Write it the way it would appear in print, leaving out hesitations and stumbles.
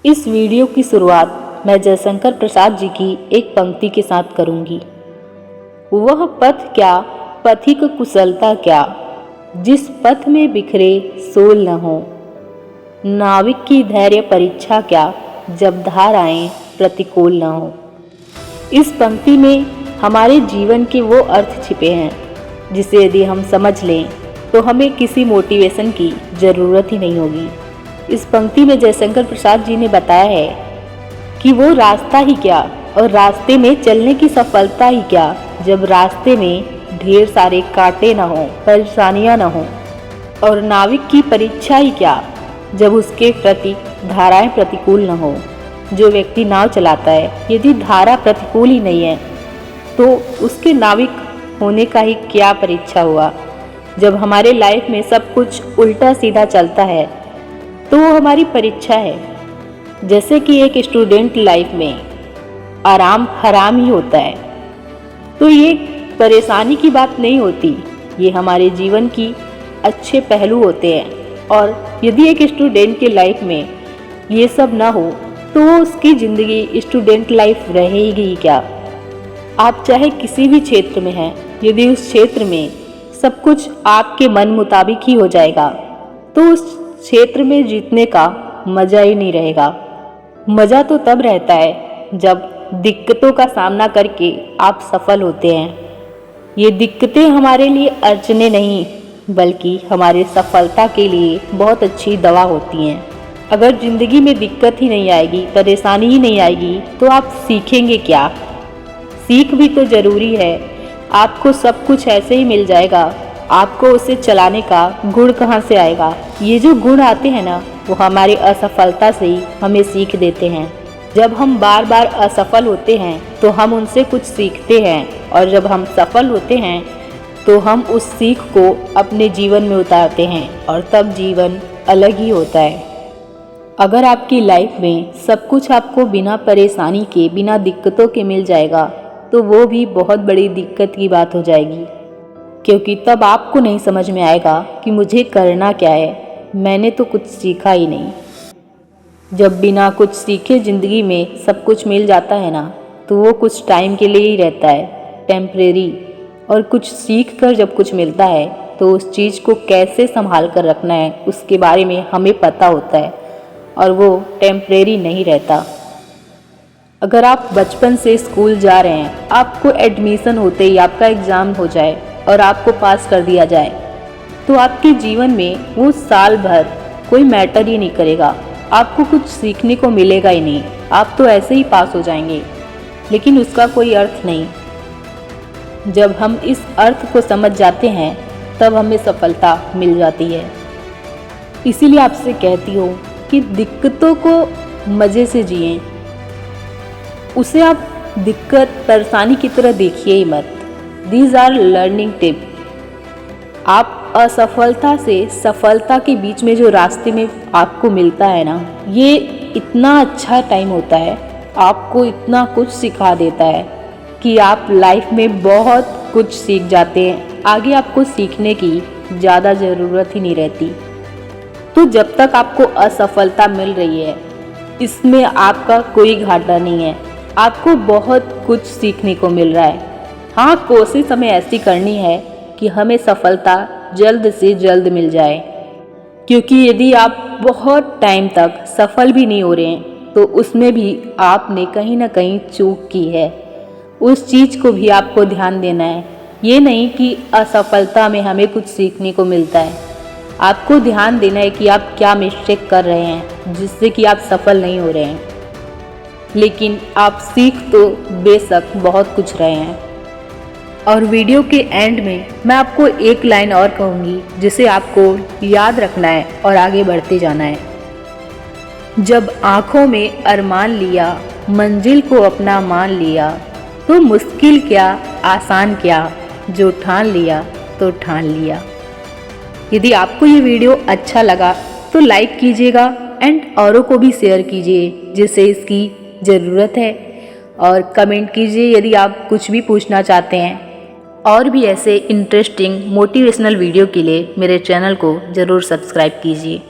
इस वीडियो की शुरुआत मैं जयशंकर प्रसाद जी की एक पंक्ति के साथ करूंगी। वह पथ क्या, पथिक कुशलता क्या, जिस पथ में बिखरे सोल न हो। नाविक की धैर्य परीक्षा क्या, जब धाराएं प्रतिकूल न हो। इस पंक्ति में हमारे जीवन के वो अर्थ छिपे हैं जिसे यदि हम समझ लें तो हमें किसी मोटिवेशन की ज़रूरत ही नहीं होगी। इस पंक्ति में जयशंकर प्रसाद जी ने बताया है कि वो रास्ता ही क्या और रास्ते में चलने की सफलता ही क्या, जब रास्ते में ढेर सारे कांटे न हों, परेशानियां न हों। और नाविक की परीक्षा ही क्या, जब उसके प्रति धाराएं प्रतिकूल न हो। जो व्यक्ति नाव चलाता है, यदि धारा प्रतिकूल ही नहीं है तो उसके नाविक होने का ही क्या परीक्षा हुआ। जब हमारे लाइफ में सब कुछ उल्टा सीधा चलता है तो वो हमारी परीक्षा है। जैसे कि एक स्टूडेंट लाइफ में आराम हराम ही होता है, तो ये परेशानी की बात नहीं होती, ये हमारे जीवन की अच्छे पहलू होते हैं। और यदि एक स्टूडेंट के लाइफ में ये सब ना हो तो उसकी ज़िंदगी स्टूडेंट लाइफ रहेगी क्या। आप चाहे किसी भी क्षेत्र में हैं, यदि उस क्षेत्र में सब कुछ आपके मन मुताबिक ही हो जाएगा तो उस क्षेत्र में जीतने का मज़ा ही नहीं रहेगा। मज़ा तो तब रहता है जब दिक्कतों का सामना करके आप सफल होते हैं। ये दिक्कतें हमारे लिए अड़चने नहीं बल्कि हमारे सफलता के लिए बहुत अच्छी दवा होती हैं। अगर ज़िंदगी में दिक्कत ही नहीं आएगी, परेशानी ही नहीं आएगी तो आप सीखेंगे क्या। सीख भी तो ज़रूरी है। आपको सब कुछ ऐसे ही मिल जाएगा, आपको उसे चलाने का गुण कहाँ से आएगा। ये जो गुण आते हैं ना, वो हमारी असफलता से ही हमें सीख देते हैं। जब हम बार बार असफल होते हैं तो हम उनसे कुछ सीखते हैं, और जब हम सफल होते हैं तो हम उस सीख को अपने जीवन में उतारते हैं, और तब जीवन अलग ही होता है। अगर आपकी लाइफ में सब कुछ आपको बिना परेशानी के, बिना दिक्कतों के मिल जाएगा तो वो भी बहुत बड़ी दिक्कत की बात हो जाएगी, क्योंकि तब आपको नहीं समझ में आएगा कि मुझे करना क्या है, मैंने तो कुछ सीखा ही नहीं। जब बिना कुछ सीखे ज़िंदगी में सब कुछ मिल जाता है ना, तो वो कुछ टाइम के लिए ही रहता है, टेम्परेरी। और कुछ सीख कर जब कुछ मिलता है तो उस चीज़ को कैसे संभाल कर रखना है उसके बारे में हमें पता होता है, और वो टेम्परेरी नहीं रहता। अगर आप बचपन से स्कूल जा रहे हैं, आपको एडमिशन होते ही आपका एग्ज़ाम हो जाए और आपको पास कर दिया जाए, तो आपके जीवन में वो साल भर कोई मैटर ही नहीं करेगा, आपको कुछ सीखने को मिलेगा ही नहीं, आप तो ऐसे ही पास हो जाएंगे। लेकिन उसका कोई अर्थ नहीं। जब हम इस अर्थ को समझ जाते हैं तब हमें सफलता मिल जाती है। इसीलिए आपसे कहती हूँ कि दिक्कतों को मज़े से जिएं, उसे आप दिक्कत परेशानी की तरह देखिए ही मत। These are learning tip. आप असफलता से सफलता के बीच में जो रास्ते में आपको मिलता है ना, ये इतना अच्छा टाइम होता है, आपको इतना कुछ सिखा देता है कि आप लाइफ में बहुत कुछ सीख जाते हैं। आगे आपको सीखने की ज़्यादा ज़रूरत ही नहीं रहती। तो जब तक आपको असफलता मिल रही है, इसमें आपका कोई घाटा नहीं है, आपको बहुत कुछ सीखने को मिल रहा है। हाँ, कोशिश हमें ऐसी करनी है कि हमें सफलता जल्द से जल्द मिल जाए, क्योंकि यदि आप बहुत टाइम तक सफल भी नहीं हो रहे हैं तो उसमें भी आपने कहीं ना कहीं चूक की है। उस चीज़ को भी आपको ध्यान देना है। ये नहीं कि असफलता में हमें कुछ सीखने को मिलता है, आपको ध्यान देना है कि आप क्या मिस्टेक कर रहे हैं जिससे कि आप सफल नहीं हो रहे हैं। लेकिन आप सीख तो बेशक बहुत कुछ रहे हैं। और वीडियो के एंड में मैं आपको एक लाइन और कहूँगी जिसे आपको याद रखना है और आगे बढ़ते जाना है। जब आँखों में अरमान लिया, मंजिल को अपना मान लिया, तो मुश्किल क्या आसान क्या, जो ठान लिया तो ठान लिया। यदि आपको ये वीडियो अच्छा लगा तो लाइक कीजिएगा एंड औरों को भी शेयर कीजिए जिसे इसकी ज़रूरत है। और कमेंट कीजिए यदि आप कुछ भी पूछना चाहते हैं। और भी ऐसे इंटरेस्टिंग मोटिवेशनल वीडियो के लिए मेरे चैनल को ज़रूर सब्सक्राइब कीजिए।